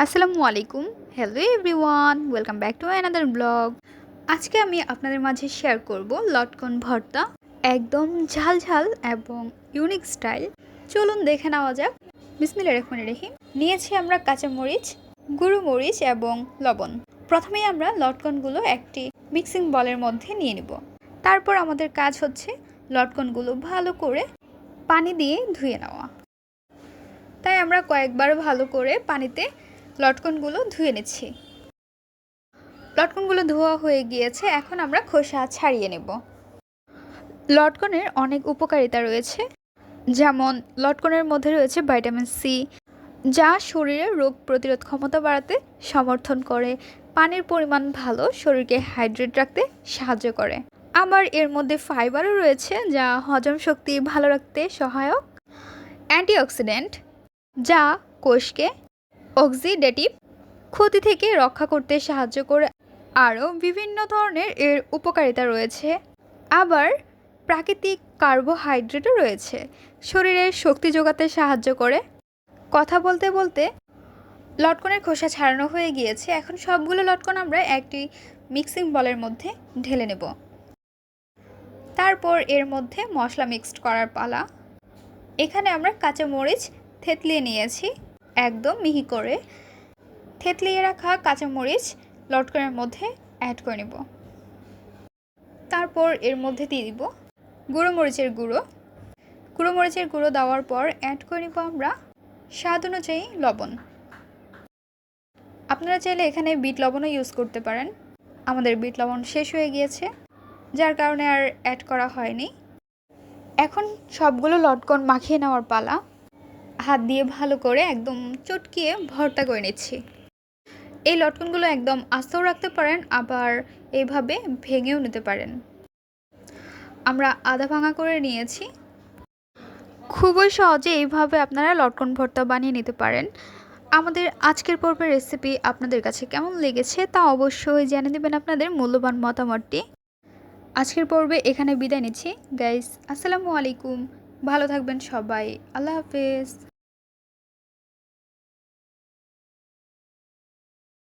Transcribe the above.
আসসালামু আলাইকুম। Hello everyone, welcome back to another blog. আজকে আমি আপনাদের মাঝে শেয়ার করব লটকন ভর্তা, একদম ঝাল ঝাল এবং ইউনিক স্টাইল। চলুন দেখে নেওয়া যাক। বিসমিল্লাহির রহমানির রহিম। নিয়েছি আমরা কাঁচামরিচ, গুঁড়ো মরিচ এবং লবণ। প্রথমেই আমরা লটকনগুলো একটি মিক্সিং বলের মধ্যে নিয়ে নেব। তারপর আমাদের কাজ হচ্ছে লটকনগুলো ভালো করে পানি দিয়ে ধুয়ে নেওয়া। তাই আমরা কয়েকবার ভালো করে পানিতে লটকনগুলো ধুয়ে নিচ্ছি। লটকনগুলো ধোয়া হয়ে গিয়েছে, এখন আমরা খোসা ছাড়িয়ে নেব। লটকনের অনেক উপকারিতা রয়েছে, যেমন লটকনের মধ্যে রয়েছে ভিটামিন সি, যা শরীরের রোগ প্রতিরোধ ক্ষমতা বাড়াতে সমর্থন করে। পানির পরিমাণ ভালো, শরীরকে হাইড্রেট রাখতে সাহায্য করে। আবার এর মধ্যে ফাইবারও রয়েছে, যা হজম শক্তি ভালো রাখতে সহায়ক। অ্যান্টিঅক্সিডেন্ট, যা কোষকে অক্সিডেটিভ ক্ষতি থেকে রক্ষা করতে সাহায্য করে। আরও বিভিন্ন ধরনের এর উপকারিতা রয়েছে। আবার প্রাকৃতিক কার্বোহাইড্রেটও রয়েছে, শরীরে শক্তি যোগাতে সাহায্য করে। কথা বলতে বলতে লটকনের খোসা ছাড়ানো হয়ে গিয়েছে, এখন সবগুলো লটকন আমরা একটি মিক্সিং বলের মধ্যে ঢেলে নেব। তারপর এর মধ্যে মশলা মিক্সড করার পালা। এখানে আমরা কাঁচামরিচ থেতলিয়ে নিয়েছি, একদম মিহি করে। থেতলিয়ে রাখা কাঁচামরিচ লটকনের মধ্যে অ্যাড করে নেব। তারপর এর মধ্যে দিয়ে দিব গুঁড়ো মরিচের গুঁড়ো দেওয়ার পর অ্যাড করে নেব আমরা স্বাদ অনুযায়ী লবণ। আপনারা চাইলে এখানে বিট লবণও ইউজ করতে পারেন। আমাদের বিট লবণ শেষ হয়ে গিয়েছে, যার কারণে আর অ্যাড করা হয়নি। এখন সবগুলো লটকন মাখিয়ে নেওয়ার পালা। হাত দিয়ে ভালো করে একদম চটকিয়ে ভর্তা করে নিচ্ছি। এই লটকনগুলো একদম আস্তেও রাখতে পারেন, আবার এইভাবে ভেঙেও নিতে পারেন। আমরা আধা ভাঙা করে নিয়েছি। খুবই সহজে এইভাবে আপনারা লটকন ভর্তা বানিয়ে নিতে পারেন। আমাদের আজকের পর্বের রেসিপি আপনাদের কাছে কেমন লেগেছে তা অবশ্যই জানিয়ে দেবেন আপনাদের মূল্যবান মতামতটি। আজকের পর্বে এখানে বিদায় নিচ্ছি গাইস। আসসালামু আলাইকুম, ভালো থাকবেন সবাই। আল্লাহ হাফেজ।